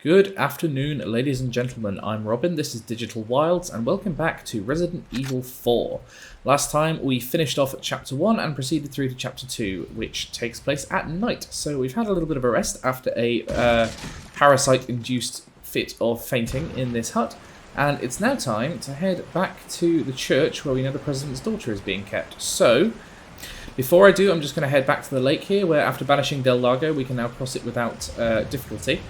Good afternoon, ladies and gentlemen. I'm Robin, this is Digital Wilds, and welcome back to Resident Evil 4. Last time we finished off at Chapter 1 and proceeded through to Chapter 2, which takes place at night. So we've had a little bit of a rest after a parasite-induced fit of fainting in this hut, and it's now time to head back to the church where we know the President's daughter is being kept. So, before I do, I'm just going to head back to the lake here, where after banishing Del Lago, we can now cross it without difficulty.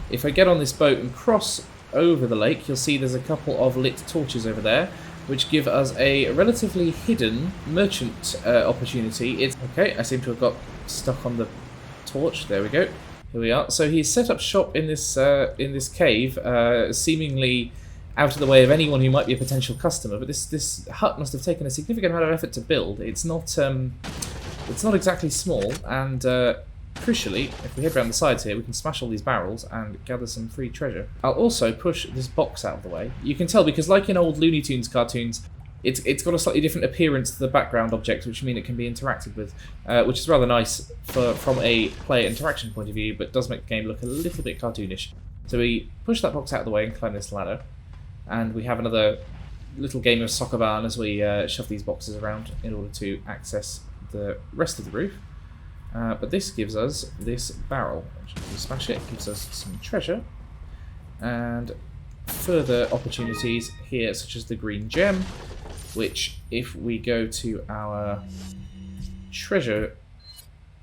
If I get on this boat and cross over the lake, you'll see there's a couple of lit torches over there, which give us a relatively hidden merchant opportunity. Okay, I seem to have got stuck on the torch. There we go. Here we are. So he's set up shop in this cave, seemingly out of the way of anyone who might be a potential customer. But this hut must have taken a significant amount of effort to build. It's not exactly small, and crucially, if we head around the sides here, we can smash all these barrels and gather some free treasure. I'll also push this box out of the way. You can tell, because like in old Looney Tunes cartoons, it's got a slightly different appearance to the background objects, which mean it can be interacted with, which is rather nice from a player interaction point of view, but does make the game look a little bit cartoonish. So we push that box out of the way and climb this ladder, and we have another little game of soccer barn as we shove these boxes around in order to access the rest of the roof. But this gives us this barrel. If we smash it, it gives us some treasure and further opportunities here, such as the green gem, which, if we go to our treasure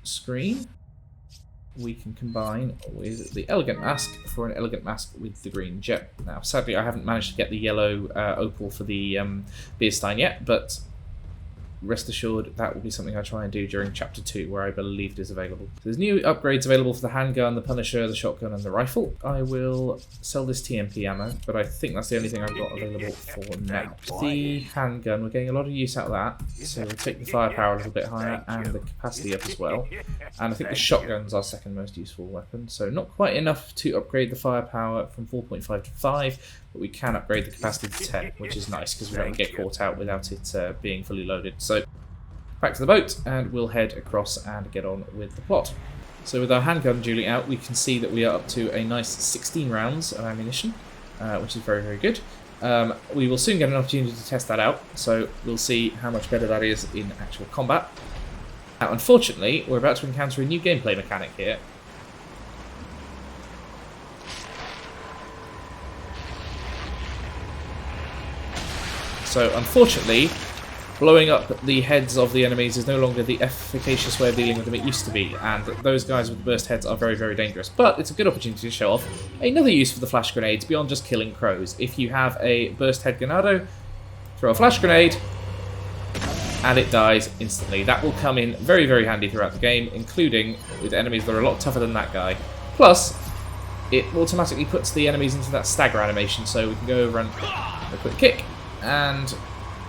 screen, we can combine with the elegant mask for an elegant mask with the green gem. Now, sadly, I haven't managed to get the yellow opal for the beer stein yet, but rest assured that will be something I try and do during Chapter 2, where I believe it is available. There's new upgrades available for the handgun, the Punisher, the shotgun, and the rifle. I will sell this TMP ammo, but I think that's the only thing I've got available for now. The handgun, we're getting a lot of use out of that, so we'll take the firepower a little bit higher and the capacity up as well. And I think the shotgun's our second most useful weapon, so not quite enough to upgrade the firepower from 4.5 to 5, but we can upgrade the capacity to 10, which is nice because we don't get caught out without it being fully loaded. So back to the boat, and we'll head across and get on with the plot. So with our handgun duly out, we can see that we are up to a nice 16 rounds of ammunition, which is very, very good. We will soon get an opportunity to test that out, so we'll see how much better that is in actual combat. Now, unfortunately, we're about to encounter a new gameplay mechanic here. So, unfortunately, blowing up the heads of the enemies is no longer the efficacious way of dealing with them it used to be, and those guys with the burst heads are very, very dangerous. But it's a good opportunity to show off another use for the flash grenades beyond just killing crows. If you have a burst head grenado, throw a flash grenade, and it dies instantly. That will come in very, very handy throughout the game, including with enemies that are a lot tougher than that guy. Plus, it automatically puts the enemies into that stagger animation, so we can go over and a quick kick and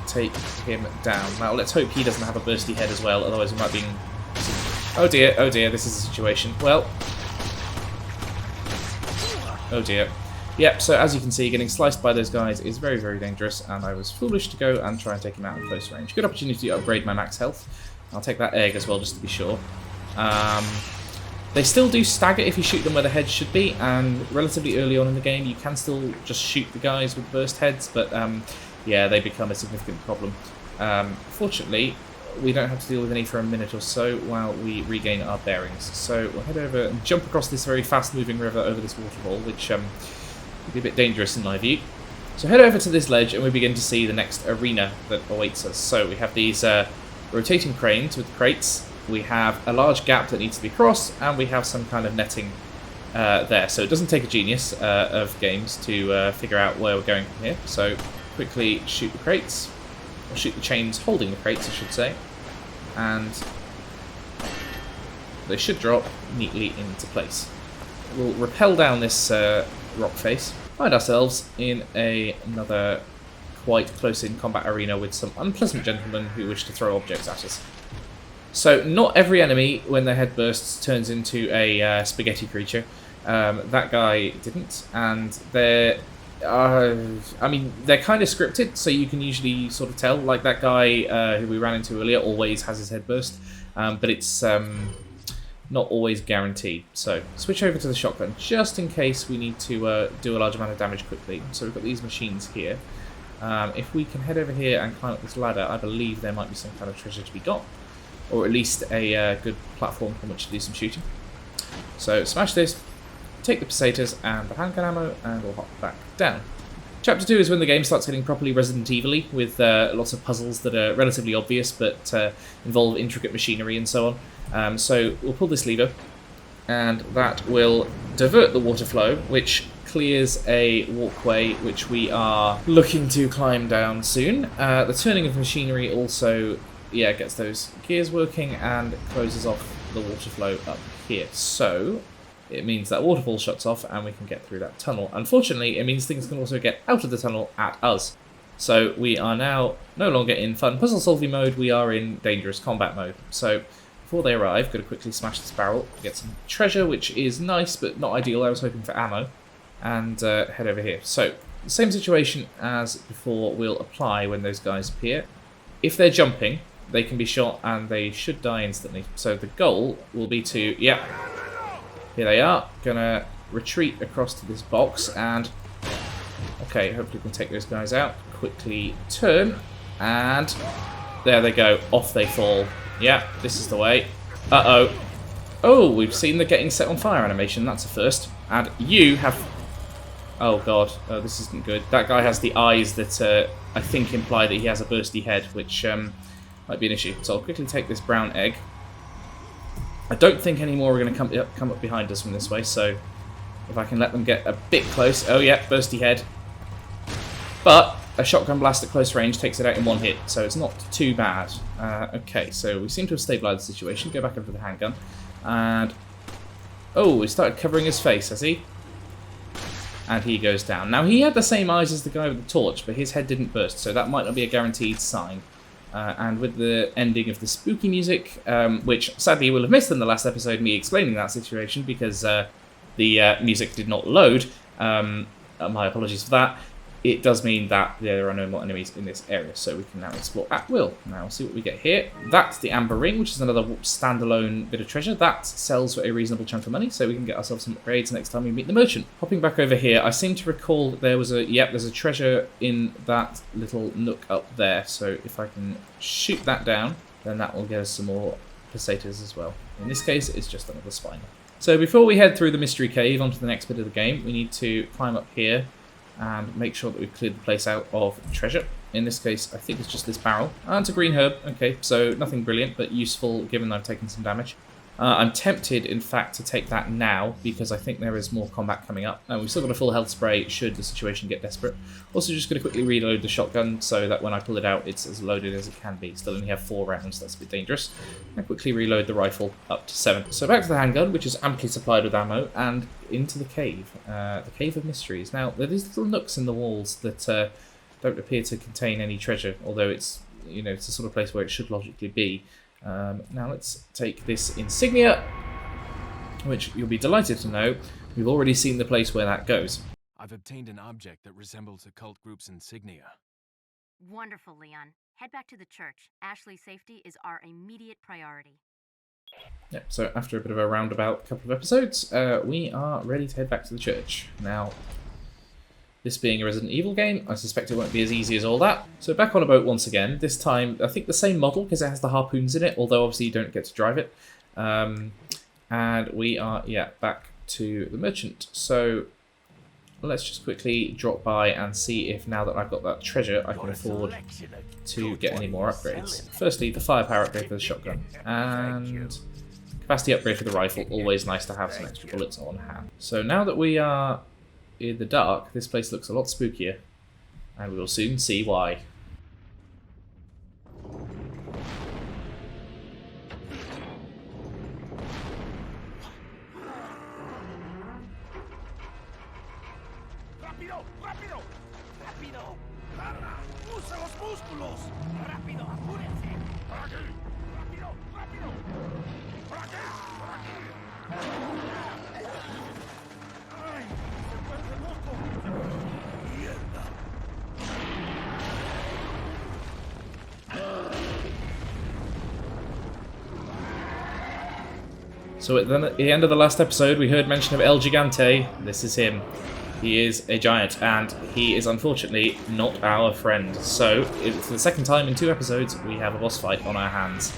take him down. Now, let's hope he doesn't have a bursty head as well, otherwise we might be... Oh dear, this is a situation. Well... Oh dear. Yep, so as you can see, getting sliced by those guys is very, very dangerous, and I was foolish to go and try and take him out in close range. Good opportunity to upgrade my max health. I'll take that egg as well, just to be sure. They still do stagger if you shoot them where the heads should be, and relatively early on in the game you can still just shoot the guys with burst heads, but yeah, they become a significant problem. Fortunately, we don't have to deal with any for a minute or so while we regain our bearings. So we'll head over and jump across this very fast-moving river over this waterfall, which could be a bit dangerous in my view. So head over to this ledge and we begin to see the next arena that awaits us. So we have these rotating cranes with crates, we have a large gap that needs to be crossed, and we have some kind of netting there. So it doesn't take a genius of games to figure out where we're going from here. So quickly shoot the crates, or shoot the chains holding the crates, I should say, and they should drop neatly into place. We'll rappel down this rock face, find ourselves in another quite close-in combat arena with some unpleasant gentlemen who wish to throw objects at us. So not every enemy, when their head bursts, turns into a spaghetti creature. That guy didn't, and they're kind of scripted, so you can usually sort of tell. Like that guy who we ran into earlier always has his head burst, but it's not always guaranteed. So switch over to the shotgun just in case we need to do a large amount of damage quickly. So we've got these machines here. If we can head over here and climb up this ladder, I believe there might be some kind of treasure to be got, or at least a good platform from which to do some shooting. So smash this, take the pesetas and the handgun ammo, and we'll hop back down. Chapter 2 is when the game starts getting properly Resident Evil-y, with lots of puzzles that are relatively obvious but involve intricate machinery and so on. So we'll pull this lever, and that will divert the water flow, which clears a walkway which we are looking to climb down soon. The turning of machinery also gets those gears working and closes off the water flow up here. So it means that waterfall shuts off and we can get through that tunnel. Unfortunately, it means things can also get out of the tunnel at us. So we are now no longer in fun puzzle-solving mode, we are in dangerous combat mode. So before they arrive, got to quickly smash this barrel, get some treasure, which is nice but not ideal. I was hoping for ammo, and head over here. So the same situation as before will apply when those guys appear. If they're jumping, they can be shot and they should die instantly. So the goal will be to, here they are, gonna retreat across to this box and, okay, hopefully we can take those guys out. Quickly turn, and there they go, off they fall. Yeah, this is the way. Uh-oh. Oh, we've seen the getting set on fire animation, that's a first. And you have, oh god, oh, this isn't good. That guy has the eyes that I think imply that he has a bursty head, which might be an issue. So I'll quickly take this brown egg. I don't think any more are going to come up behind us from this way, so if I can let them get a bit close. Oh yeah, bursty head. But a shotgun blast at close range takes it out in one hit, so it's not too bad. Okay, so we seem to have stabilised the situation. Go back over to the handgun. And, oh, he started covering his face, has he? And he goes down. Now, he had the same eyes as the guy with the torch, but his head didn't burst, so that might not be a guaranteed sign. And with the ending of the spooky music, which sadly you will have missed in the last episode, me explaining that situation because the music did not load, my apologies for that, it does mean that there are no more enemies in this area, so we can now explore at will. Now we'll see what we get here. That's the amber ring, which is another standalone bit of treasure. That sells for a reasonable chunk of money, so we can get ourselves some upgrades next time we meet the merchant. Hopping back over here, I seem to recall that there was there's a treasure in that little nook up there, so if I can shoot that down, then that will get us some more pesetas as well. In this case, it's just another spiner. So before we head through the mystery cave onto the next bit of the game, we need to climb up here and make sure that we've cleared the place out of treasure. In this case, I think it's just this barrel. And it's a green herb. Okay, so nothing brilliant, but useful given I've taken some damage. I'm tempted, in fact, to take that now, because I think there is more combat coming up. And we've still got a full health spray should the situation get desperate. Also, just going to quickly reload the shotgun so that when I pull it out, it's as loaded as it can be. Still only have 4 rounds, that's a bit dangerous. And quickly reload the rifle up to 7. So back to the handgun, which is amply supplied with ammo, and into the cave of mysteries. Now, there are these little nooks in the walls that don't appear to contain any treasure, although it's, it's the sort of place where it should logically be. Now let's take this insignia, which you'll be delighted to know we've already seen the place where that goes. I've obtained an object that resembles a cult group's insignia. Wonderful, Leon. Head back to the church. Ashley's safety is our immediate priority. Yeah, so after a bit of a roundabout couple of episodes, we are ready to head back to the church. Now, this being a Resident Evil game, I suspect it won't be as easy as all that. So back on a boat once again, this time, I think the same model because it has the harpoons in it, although obviously you don't get to drive it. And we are, back to the merchant. So let's just quickly drop by and see if now that I've got that treasure, I can afford to get any more upgrades. Firstly, the firepower upgrade for the shotgun, and capacity upgrade for the rifle, always nice to have some extra bullets on hand. So now that we are in the dark, this place looks a lot spookier, and we will soon see why. ¡Rápido! ¡Rápido! ¡Rápido! ¡Usa los músculos! ¡Rápido! ¡Apúrense! ¡Por aquí! ¡Rápido! ¡Rápido! ¡Por aquí! ¡Por aquí! ¡Ay! ¡Se vuelve loco! ¡Mierda! So at the end of the last episode, we heard mention of El Gigante. This is him. He is a giant, and he is unfortunately not our friend. So, for the second time in 2 episodes, we have a boss fight on our hands.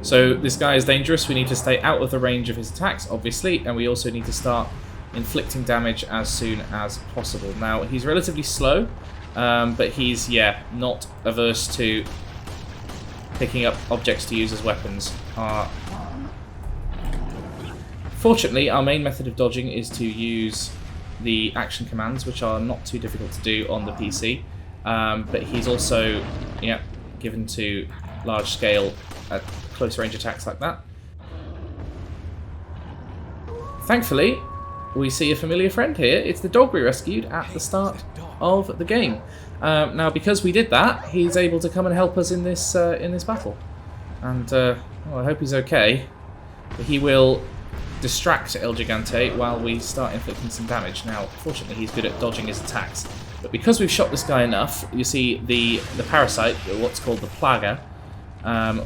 So this guy is dangerous. We need to stay out of the range of his attacks, obviously, and we also need to start inflicting damage as soon as possible. Now, he's relatively slow, but he's, not averse to picking up objects to use as weapons. Fortunately, our main method of dodging is to use the action commands, which are not too difficult to do on the PC, but he's also, given to large-scale close-range attacks like that. Thankfully, we see a familiar friend here. It's the dog we rescued at the start of the game. Now, because we did that, he's able to come and help us in this battle. And I hope he's okay. But he will distract El Gigante while we start inflicting some damage. Now, fortunately, he's good at dodging his attacks. But because we've shot this guy enough, you see the parasite, what's called the Plaga,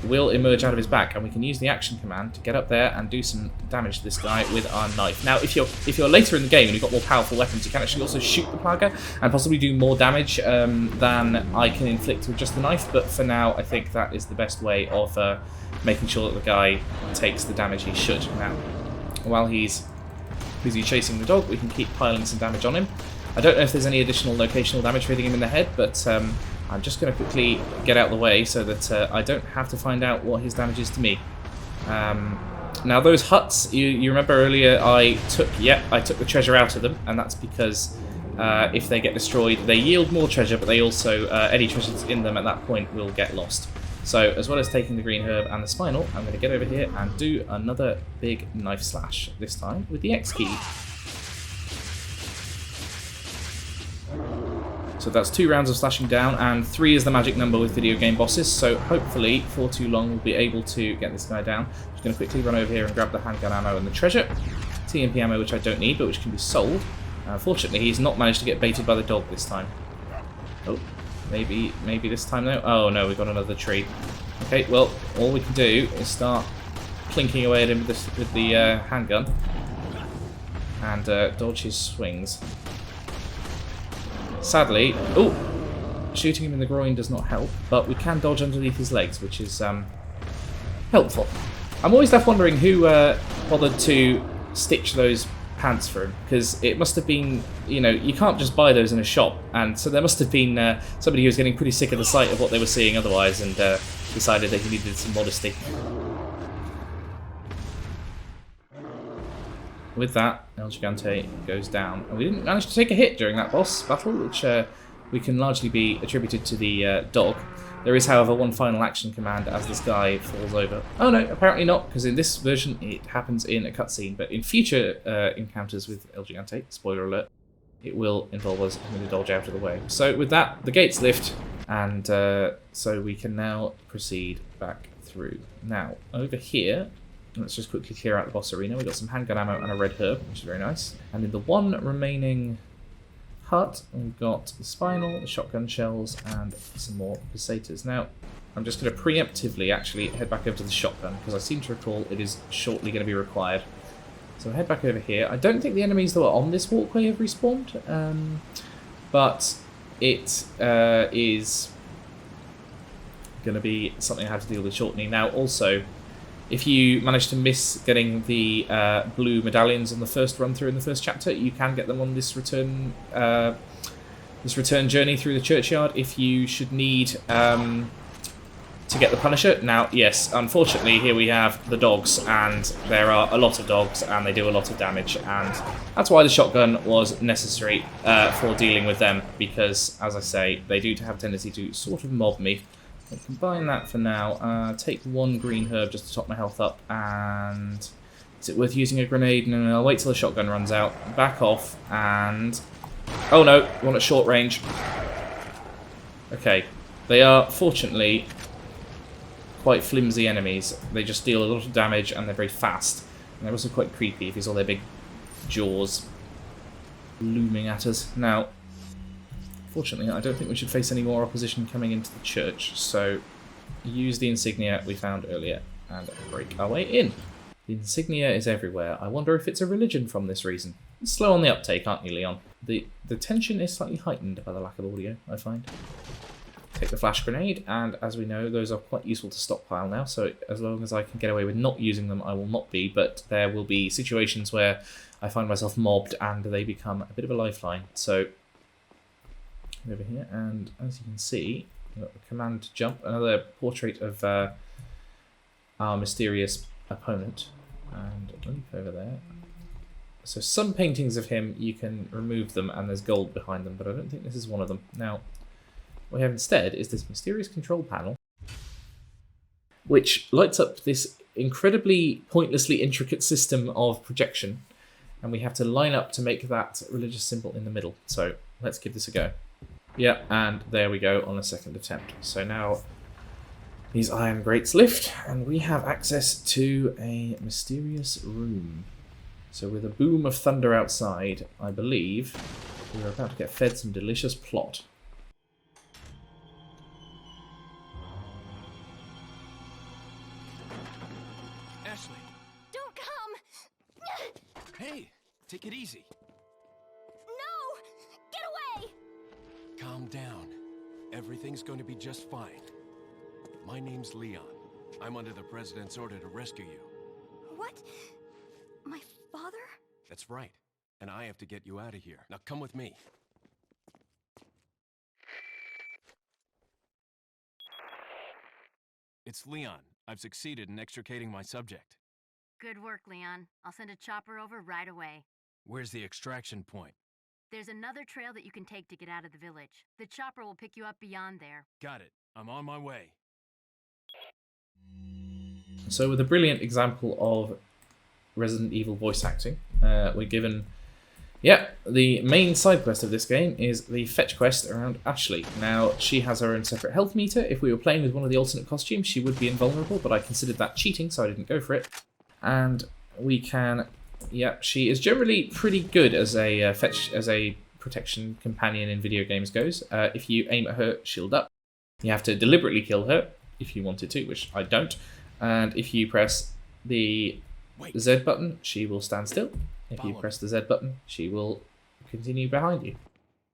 will emerge out of his back, and we can use the action command to get up there and do some damage to this guy with our knife. Now, if you're later in the game and you've got more powerful weapons, you can actually also shoot the Plaga and possibly do more damage than I can inflict with just the knife, but for now, I think that is the best way of making sure that the guy takes the damage he should. Now, while he's busy chasing the dog, we can keep piling some damage on him. I don't know if there's any additional locational damage for hitting him in the head, but I'm just going to quickly get out of the way so that I don't have to find out what his damage is to me. Now those huts, you remember earlier I took the treasure out of them, and that's because if they get destroyed, they yield more treasure, but they also, any treasure that's in them at that point will get lost. So as well as taking the green herb and the spinal, I'm going to get over here and do another big knife slash, this time with the X key. So that's 2 rounds of slashing down, and 3 is the magic number with video game bosses, so hopefully, for too long, we'll be able to get this guy down. Just going to quickly run over here and grab the handgun ammo and the treasure. TMP ammo, which I don't need, but which can be sold. Unfortunately, he's not managed to get baited by the dog this time. Oh, maybe this time though. Oh no, we've got another tree. Okay, well, all we can do is start plinking away at him with the handgun and dodge his swings. Sadly, shooting him in the groin does not help, but we can dodge underneath his legs, which is helpful. I'm always left wondering who bothered to stitch those pants for him, because it must have been, you can't just buy those in a shop, and so there must have been somebody who was getting pretty sick of the sight of what they were seeing otherwise, and decided that he needed some modesty. With that, El Gigante goes down. And we didn't manage to take a hit during that boss battle, which we can largely be attributed to the dog. There is, however, one final action command as this guy falls over. Oh no, apparently not, because in this version it happens in a cutscene, but in future encounters with El Gigante, spoiler alert, it will involve us having to dodge out of the way. So with that, the gates lift, and so we can now proceed back through. Now, over here, let's just quickly clear out the boss arena. We've got some handgun ammo and a red herb, which is very nice. And in the one remaining hut, we've got the spinal, the shotgun shells, and some more pesetas. Now, I'm just going to preemptively actually head back over to the shotgun, because I seem to recall it is shortly going to be required. So head back over here. I don't think the enemies that were on this walkway have respawned, but it is going to be something I have to deal with shortly. Now, also, if you manage to miss getting the blue medallions on the first run through in the first chapter, you can get them on this return journey through the churchyard if you should need to get the Punisher. Now, yes, unfortunately, here we have the dogs, and there are a lot of dogs, and they do a lot of damage, and that's why the shotgun was necessary for dealing with them, because, as I say, they do have a tendency to sort of mob me. I'll combine that for now. Take 1 green herb just to top my health up, and is it worth using a grenade? No, I'll wait till the shotgun runs out. Back off, and oh no, one at short range. Okay, they are fortunately quite flimsy enemies. They just deal a lot of damage, and they're very fast. And they're also quite creepy if you saw their big jaws looming at us. Now, fortunately, I don't think we should face any more opposition coming into the church, so use the insignia we found earlier and break our way in. The insignia is everywhere. I wonder if it's a religion from this reason. It's slow on the uptake, aren't you, Leon? The tension is slightly heightened by the lack of audio, I find. Take the flash grenade, and as we know, those are quite useful to stockpile now, so as long as I can get away with not using them, I will not be, but there will be situations where I find myself mobbed and they become a bit of a lifeline. So, over here, and as you can see, we've got the command to jump, another portrait of our mysterious opponent, and a leaf over there. So some paintings of him, you can remove them and there's gold behind them, but I don't think this is one of them. Now, what we have instead is this mysterious control panel, which lights up this incredibly pointlessly intricate system of projection, and we have to line up to make that religious symbol in the middle. So let's give this a go. Yeah, and there we go on a second attempt. So now these iron grates lift, and we have access to a mysterious room. So with a boom of thunder outside, I believe we're about to get fed some delicious plot. Ashley, Don't come! hey, take it easy. No! Get away! Calm down. Everything's going to be just fine. My name's Leon. I'm under the President's order to rescue you. What? My father? That's right. And I have to get you out of here. Now come with me. It's Leon. I've succeeded in extricating my subject. Good work, Leon. I'll send a chopper over right away. Where's the extraction point? There's another trail that you can take to get out of the village. The chopper will pick you up beyond there. Got it. I'm on my way. So with a brilliant example of Resident Evil voice acting, we're given... Yeah, the main side quest of this game is the fetch quest around Ashley. Now, she has her own separate health meter. If we were playing with one of the alternate costumes, she would be invulnerable, but I considered that cheating, so I didn't go for it. And we can... Yeah, she is generally pretty good as a protection companion in video games goes. If you aim at her, shield up. You have to deliberately kill her if you wanted to, which I don't. And if you press the Z button, she will stand still. If you press the Z button, she will continue behind you.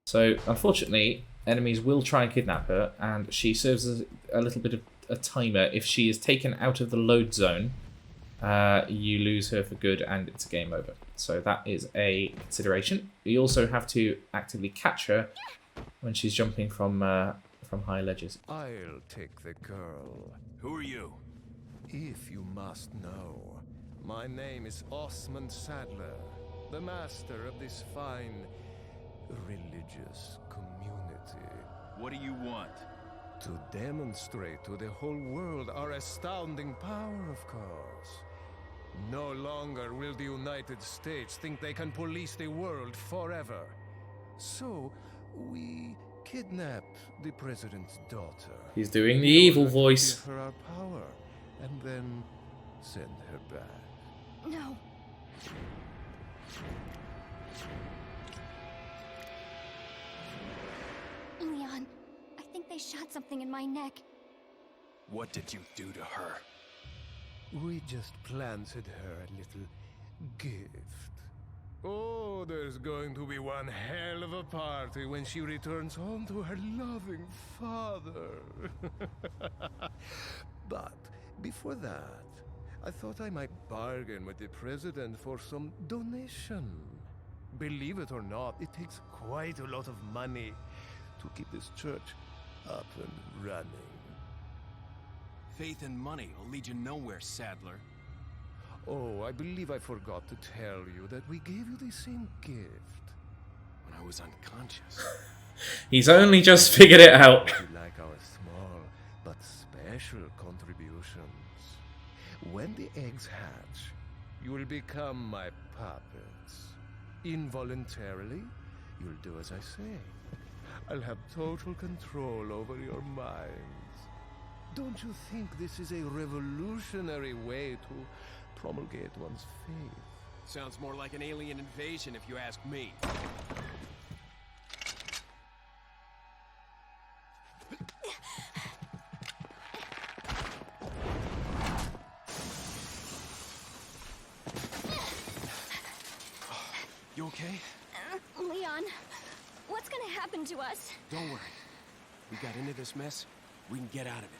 So, unfortunately, enemies will try and kidnap her, and she serves as a little bit of a timer. If she is taken out of the load zone, you lose her for good, and it's game over. So that is a consideration. You also have to actively catch her when she's jumping from high ledges. I'll take the girl, Who are you? if you must know. My name is Osmond Sadler, the master of this fine religious community. What do you want? To demonstrate to the whole world our astounding power, of course. No longer will the United States think they can police the world forever. So, we kidnapped the president's daughter. He's doing the evil Give voice. her our power, and then send her back. No. Leon, I think they shot something in my neck. What did you do to her? We just planted her a little gift. Oh, there's going to be one hell of a party when she returns home to her loving father. But before that, I thought I might bargain with the president for some donation. Believe it or not, it takes quite a lot of money to keep this church up and running. Faith and money will lead you nowhere, Sadler. Oh, I believe I forgot to tell you that we gave you the same gift. When I was unconscious. He's only just figured it out. We like our small but special contributions. When the eggs hatch, you will become my puppets. Involuntarily, you'll do as I say. I'll have total control over your minds. Don't you think this is a revolutionary way to promulgate one's faith? Sounds more like an alien invasion if you ask me. You okay? Leon, what's gonna happen to us? Don't worry. We got into this mess, we can get out of it.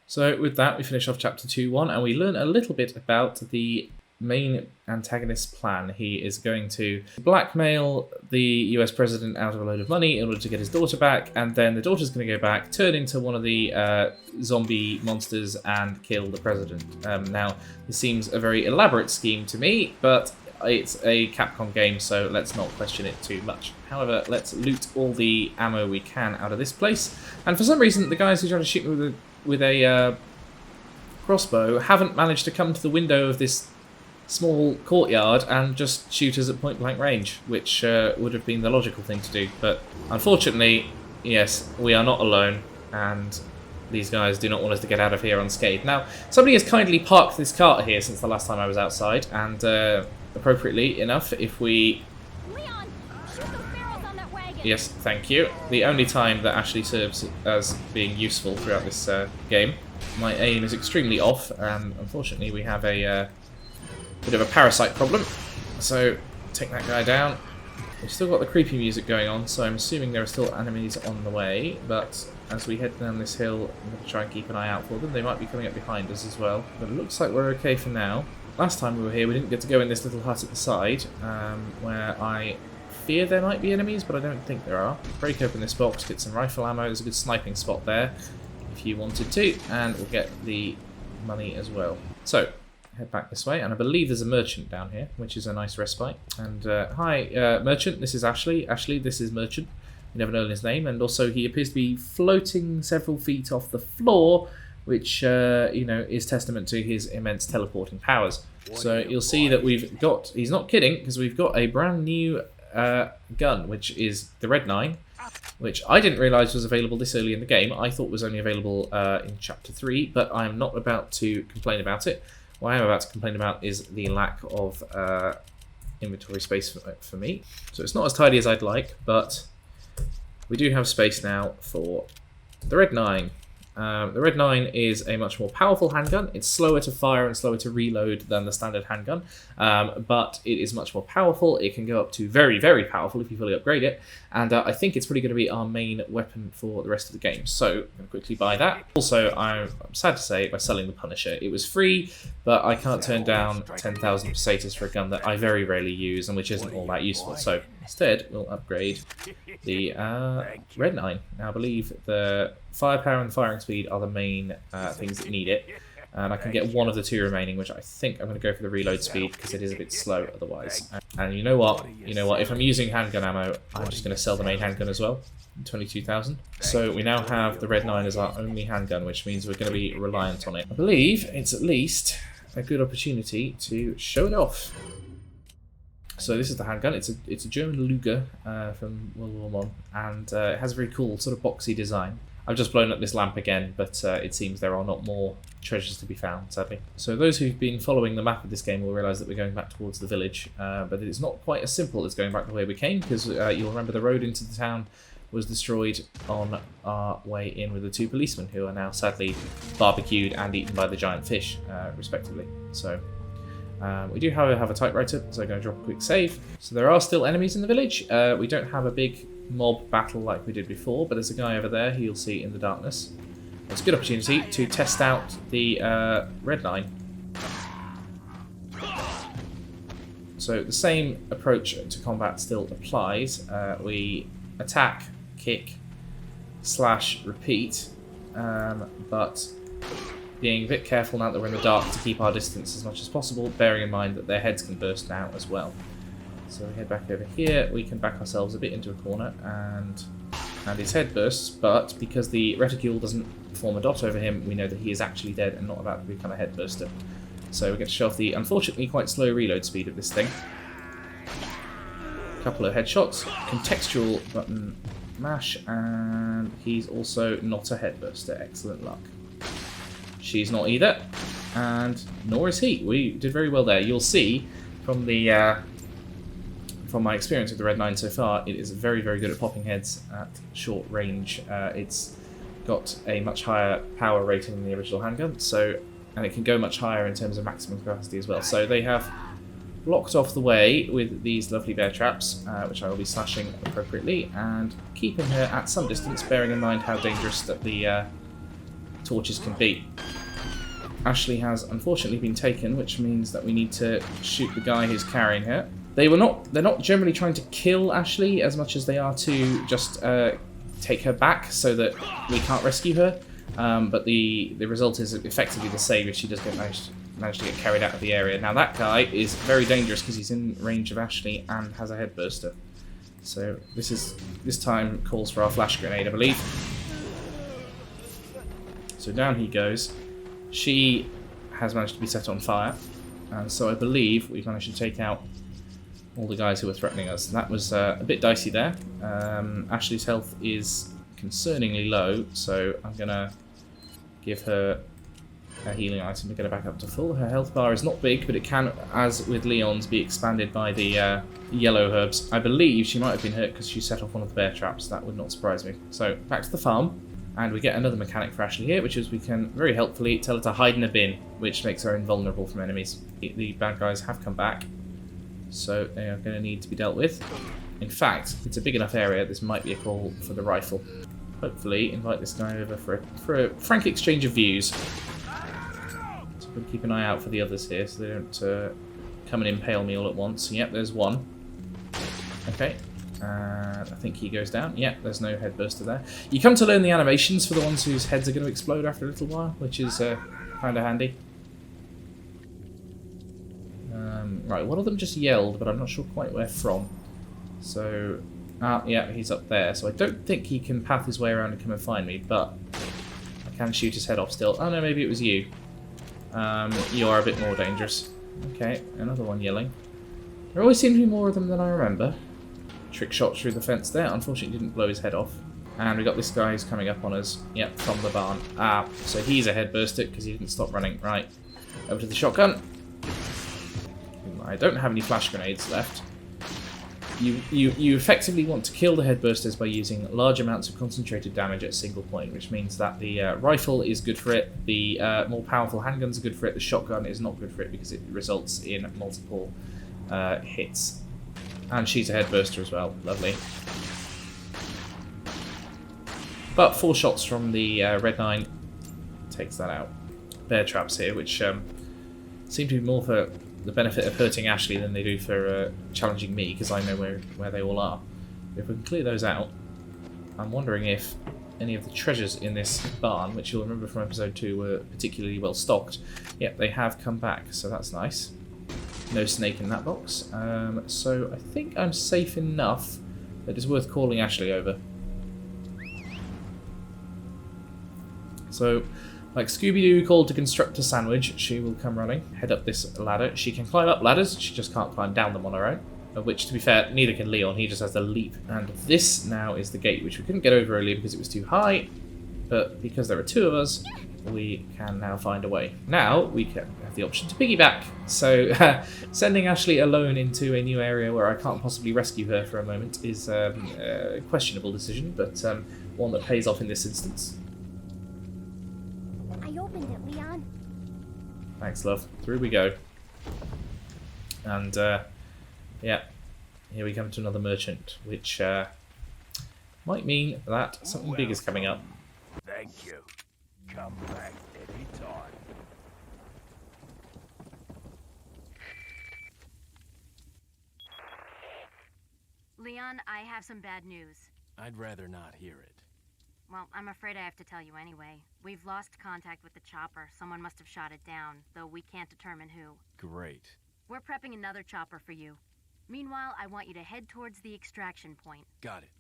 So with that, we finish off chapter 2-1, and we learn a little bit about the main antagonist's plan. He is going to blackmail the US president out of a load of money in order to get his daughter back, and then the daughter's going to go back, turn into one of the zombie monsters, and kill the president. Now, this seems a very elaborate scheme to me, but it's a Capcom game, so let's not question it too much. However, let's loot all the ammo we can out of this place. And for some reason, the guys who try to shoot me with a crossbow haven't managed to come to the window of this small courtyard and just shoot us at point blank range, which would have been the logical thing to do. But unfortunately, yes, we are not alone, and these guys do not want us to get out of here unscathed. Now, somebody has kindly parked this cart here since the last time I was outside, and appropriately enough, if we... Leon, shoot those barrels on that wagon. Yes, thank you. The only time that actually serves as being useful throughout this game. My aim is extremely off, and unfortunately we have a bit of a parasite problem. So, take that guy down. We've still got the creepy music going on, so I'm assuming there are still enemies on the way, but as we head down this hill, I'm going to try and keep an eye out for them. They might be coming up behind us as well, but it looks like we're okay for now. Last time we were here, we didn't get to go in this little hut at the side, where I fear there might be enemies, but I don't think there are. Break open this box, get some rifle ammo. There's a good sniping spot there, if you wanted to, and we'll get the money as well. So, head back this way, and I believe there's a merchant down here, which is a nice respite. And hi, merchant, this is Ashley. Ashley, this is merchant. You never know his name, and also he appears to be floating several feet off the floor, which you know, is testament to his immense teleporting powers. So you'll see that we've got, he's not kidding, because we've got a brand new gun, which is the Red 9, which I didn't realise was available this early in the game. I thought was only available in Chapter 3, but I'm not about to complain about it. What I am about to complain about is the lack of inventory space for me. So it's not as tidy as I'd like, but we do have space now for the Red 9. The Red 9 is a much more powerful handgun. It's slower to fire and slower to reload than the standard handgun, but it is much more powerful. It can go up to very, very powerful if you fully upgrade it, and I think it's probably going to be our main weapon for the rest of the game. So I'm going to quickly buy that. Also, I'm sad to say, by selling the Punisher, it was free, but I can't turn down 10,000 pesetas for a gun that I very rarely use and which isn't all that useful. So instead, we'll upgrade the Red 9. Now, I believe the firepower and the firing speed are the main things that need it. And I can get one of the two remaining, which I think I'm going to go for the reload speed because it is a bit slow otherwise. And you know what? You know what? If I'm using handgun ammo, I'm just going to sell the main handgun as well. 22,000. So we now have the Red 9 as our only handgun, which means we're going to be reliant on it. I believe it's at least a good opportunity to show it off. So this is the handgun. It's a German Luger from World War I, and it has a very cool sort of boxy design. I've just blown up this lamp again, but it seems there are not more treasures to be found, sadly. So those who've been following the map of this game will realise that we're going back towards the village, but it's not quite as simple as going back the way we came, because you'll remember the road into the town was destroyed on our way in with the two policemen, who are now sadly barbecued and eaten by the giant fish, respectively. So we do, however, have a typewriter, so I'm going to drop a quick save. So there are still enemies in the village. We don't have a big mob battle like we did before, but there's a guy over there who you'll see in the darkness. It's a good opportunity to test out the Red 9. So the same approach to combat still applies. We attack, kick, slash, repeat, but being a bit careful now that we're in the dark to keep our distance as much as possible, bearing in mind that their heads can burst now as well. So we head back over here, we can back ourselves a bit into a corner, and his head bursts, but because the reticule doesn't form a dot over him, we know that he is actually dead and not about to become a head burster. So we get to show off the unfortunately quite slow reload speed of this thing. A couple of headshots, contextual button mash, and he's also not a head burster. Excellent luck. She's not either. and nor is he. We did very well there. You'll see from the from my experience with the Red 9 so far, it is very, very good at popping heads at short range. It's got a much higher power rating than the original handgun, and it can go much higher in terms of maximum capacity as well. So they have blocked off the way with these lovely bear traps, which I will be slashing appropriately, and keeping her at some distance, bearing in mind how dangerous that the torches can be. Ashley has unfortunately been taken, which means that we need to shoot the guy who's carrying her. They're not generally trying to kill Ashley as much as they are to just take her back so that we can't rescue her. But the result is effectively the same if she does manage to get carried out of the area. Now that guy is very dangerous because he's in range of Ashley and has a head burster. So this time calls for our flash grenade, I believe. So down he goes. She has managed to be set on fire, and so I believe we've managed to take out all the guys who were threatening us. That was a bit dicey there. Ashley's health is concerningly low, so I'm going to give her a healing item to get her back up to full. Her health bar is not big, but it can, as with Leon's, be expanded by the yellow herbs. I believe she might have been hurt because she set off one of the bear traps. That would not surprise me. So back to the farm, and we get another mechanic for Ashley here, which is we can very helpfully tell her to hide in a bin, which makes her invulnerable from enemies. The bad guys have come back, so they are going to need to be dealt with. In fact, it's a big enough area, this might be a call for the rifle. Hopefully invite this guy over for a frank exchange of views. So we'll keep an eye out for the others here so they don't come and impale me all at once. Yep, there's one. Okay, I think he goes down. Yep, there's no head burster there. You come to learn the animations for the ones whose heads are going to explode after a little while, which is kind of handy. Right, one of them just yelled, but I'm not sure quite where from. So, yeah, he's up there. So I don't think he can path his way around and come and find me, but I can shoot his head off still. Oh no, maybe it was you. You are a bit more dangerous. Okay, another one yelling. There always seem to be more of them than I remember. Trick shot through the fence there. Unfortunately, didn't blow his head off. And we got this guy who's coming up on us. Yep, from the barn. So he's a head burster because he didn't stop running. Right, over to the shotgun. I don't have any flash grenades left. You effectively want to kill the head bursters by using large amounts of concentrated damage at a single point, which means that the rifle is good for it, the more powerful handguns are good for it, the shotgun is not good for it because it results in multiple hits. And she's a head burster as well, lovely. But 4 shots from the Red 9 takes that out. Bear traps here, which seem to be more for the benefit of hurting Ashley than they do for challenging me, because I know where they all are. If we can clear those out, I'm wondering if any of the treasures in this barn, which you'll remember from episode 2 were particularly well stocked, yep, they have come back, so that's nice. No snake in that box. So I think I'm safe enough that it's worth calling Ashley over. So, like Scooby-Doo called to construct a sandwich, she will come running, head up this ladder. She can climb up ladders, she just can't climb down them on her own. Of which, to be fair, neither can Leon, he just has the leap. And this now is the gate, which we couldn't get over earlier because it was too high. But because there are 2 of us, we can now find a way. Now, we can have the option to piggyback. So, sending Ashley alone into a new area where I can't possibly rescue her for a moment is a questionable decision, but one that pays off in this instance. Thanks, love. Through we go. And, yeah, here we come to another merchant, which might mean that something big is coming up. Thank you. Come back anytime. Leon, I have some bad news. I'd rather not hear it. Well, I'm afraid I have to tell you anyway. We've lost contact with the chopper. Someone must have shot it down, though we can't determine who. Great. We're prepping another chopper for you. Meanwhile, I want you to head towards the extraction point. Got it.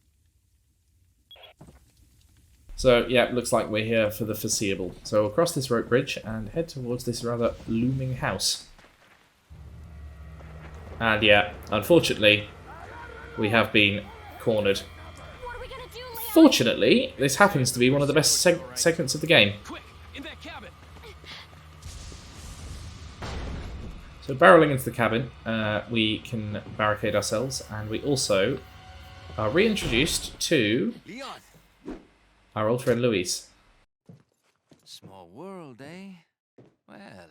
So, yeah, looks like we're here for the foreseeable. So we'll cross this rope bridge and head towards this rather looming house. And yeah, unfortunately, we have been cornered. What are we gonna do, Leon? Fortunately, this happens to be one of the best segments of the game. Quick, in that cabin. So barreling into the cabin, we can barricade ourselves, and we also are reintroduced to Leon! our old friend Luis. Small world, eh? Well,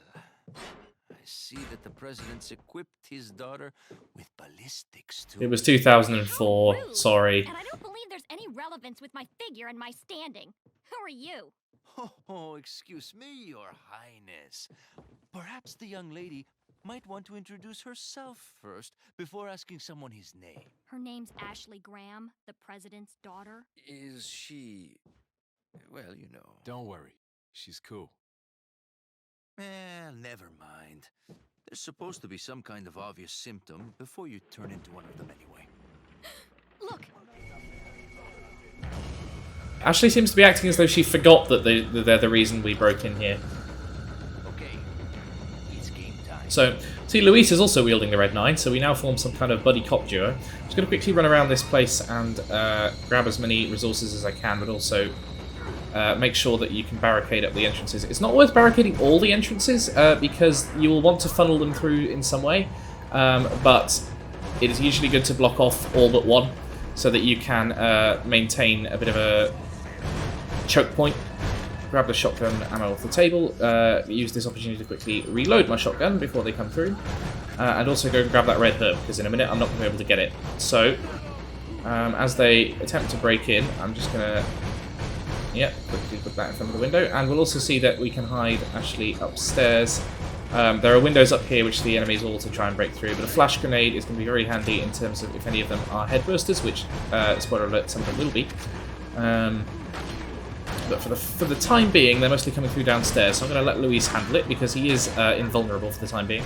I see that the president's equipped his daughter with ballistics too. It was 2004, How rude. sorry. And I don't believe there's any relevance with my figure and my standing. Who are you? Oh, excuse me, Your Highness. Perhaps the young lady might want to introduce herself first before asking someone his name. Her name's Ashley Graham, the president's daughter. Is she... well, you know. Don't worry. She's cool. Never mind. There's supposed to be some kind of obvious symptom before you turn into one of them anyway. Look, Ashley seems to be acting as though she forgot that they're the reason we broke in here. Okay, it's game time. So, see, Luis is also wielding the Red 9, so we now form some kind of buddy cop duo. I'm just going to quickly run around this place and grab as many resources as I can, but also make sure that you can barricade up the entrances. It's not worth barricading all the entrances, because you will want to funnel them through in some way, but it is usually good to block off all but one, so that you can maintain a bit of a choke point. Grab the shotgun ammo off the table, use this opportunity to quickly reload my shotgun before they come through, and also go and grab that red herb, because in a minute I'm not going to be able to get it. So, as they attempt to break in, I'm just going to quickly put that in front of the window, and we'll also see that we can hide Ashley upstairs. There are windows up here which the enemies will also try and break through, but a flash grenade is going to be very handy in terms of if any of them are headbursters, which, spoiler alert, some of them will be. But for the time being, they're mostly coming through downstairs, so I'm going to let Luis handle it, because he is invulnerable for the time being.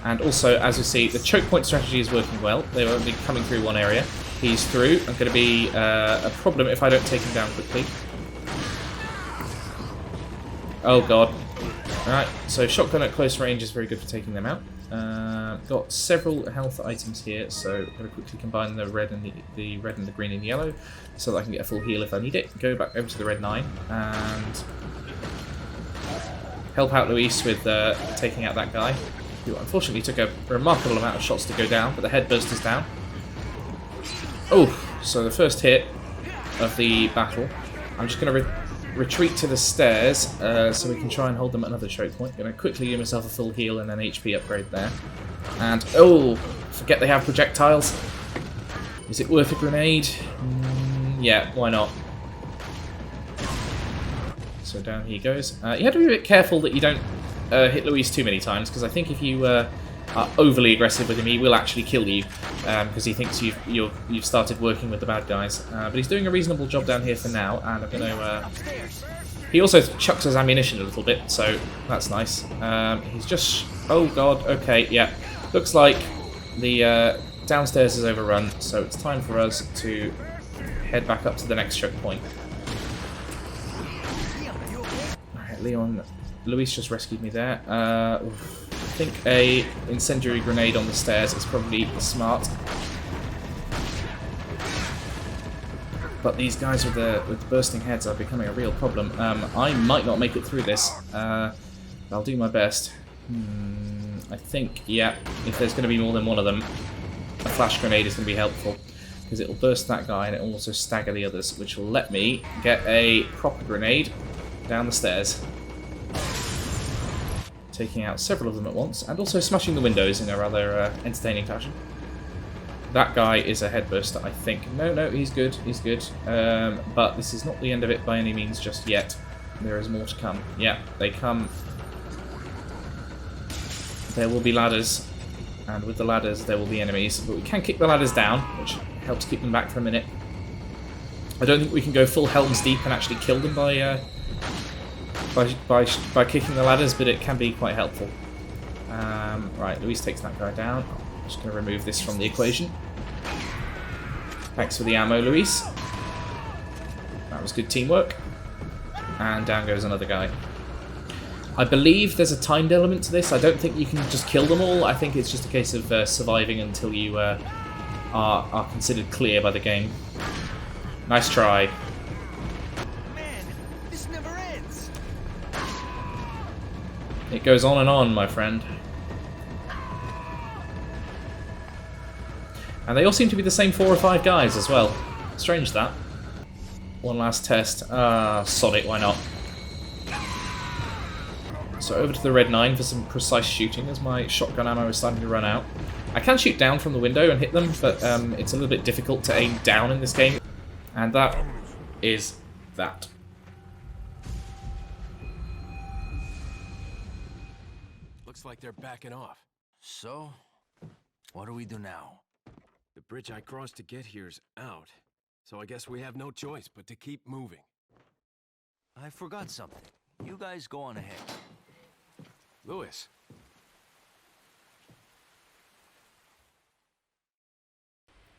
And also, as you see, the choke point strategy is working well. They were only coming through one area. He's through. I'm going to be a problem if I don't take him down quickly. Oh god. Alright, so shotgun at close range is very good for taking them out. Got several health items here, so I'm going to quickly combine the red and the red and the green and yellow, so that I can get a full heal if I need it. Go back over to the red 9 and help out Luis with taking out that guy, who unfortunately took a remarkable amount of shots to go down, but the head burst is down. Oh, so the first hit of the battle. I'm just going to retreat to the stairs so we can try and hold them at another choke point. Going to quickly give myself a full heal and an HP upgrade there. And, oh, forget they have projectiles. Is it worth a grenade? Yeah, why not? So down he goes. You have to be a bit careful that you don't hit Luis too many times, because I think if you are overly aggressive with him, he will actually kill you, because he thinks you've started working with the bad guys. But he's doing a reasonable job down here for now, and I'm going to... He also chucks his ammunition a little bit, so that's nice. He's just... Oh god, okay, yeah. Looks like the downstairs is overrun, so it's time for us to head back up to the next choke point. Alright, Leon... Luis just rescued me there. I think a incendiary grenade on the stairs is probably smart. But these guys with the bursting heads are becoming a real problem. I might not make it through this. I'll do my best. I think, yeah, if there's going to be more than one of them, a flash grenade is going to be helpful, because it will burst that guy and it will also stagger the others, which will let me get a proper grenade down the stairs, taking out several of them at once, and also smashing the windows in a rather entertaining fashion. That guy is a headburster, I think. No, he's good, he's good. But this is not the end of it by any means just yet. There is more to come. Yeah, they come. There will be ladders, and with the ladders there will be enemies, but we can kick the ladders down, which helps keep them back for a minute. I don't think we can go full Helm's Deep and actually kill them by kicking the ladders, but it can be quite helpful. Right, Luis takes that guy down. I'm just going to remove this from the equation. Thanks for the ammo, Luis. That was good teamwork. And down goes another guy. I believe there's a timed element to this. I don't think you can just kill them all. I think it's just a case of surviving until you are considered clear by the game. Nice try. Man, this never ends. It goes on and on, my friend. And they all seem to be the same 4 or 5 guys as well. Strange that. One last test. Sod it, why not? So over to the Red 9 for some precise shooting as my shotgun ammo is starting to run out. I can shoot down from the window and hit them, but it's a little bit difficult to aim down in this game. And that is that. Looks like they're backing off. So, what do we do now? The bridge I crossed to get here's out. So I guess we have no choice but to keep moving. I forgot something. You guys go on ahead. Lewis.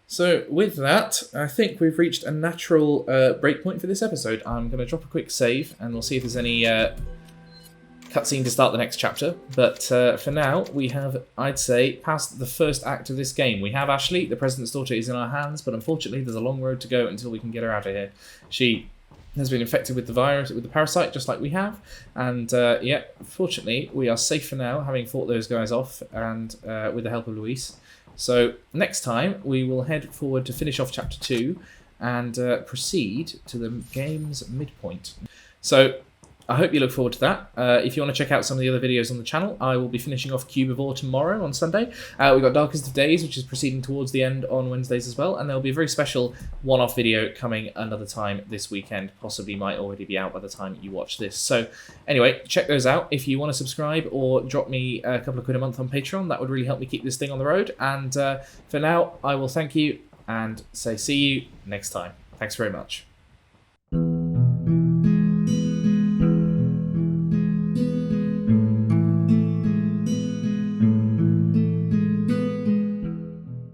So with that, I think we've reached a natural breakpoint for this episode. I'm going to drop a quick save and we'll see if there's any cutscene to start the next chapter. But for now, we have, I'd say, passed the first act of this game. We have Ashley, the President's daughter, is in our hands, but unfortunately there's a long road to go until we can get her out of here. She has been infected with the virus, with the parasite, just like we have. And yeah, fortunately, we are safe for now, having fought those guys off, and with the help of Luis. So next time, we will head forward to finish off Chapter 2 and proceed to the game's midpoint. So I hope you look forward to that. If you want to check out some of the other videos on the channel, I will be finishing off Cubivore tomorrow on Sunday. We've got Darkest of Days, which is proceeding towards the end on Wednesdays as well, and there'll be a very special one-off video coming another time this weekend. Possibly might already be out by the time you watch this. So anyway, check those out. If you want to subscribe or drop me a couple of quid a month on Patreon, that would really help me keep this thing on the road. And for now, I will thank you and say see you next time. Thanks very much.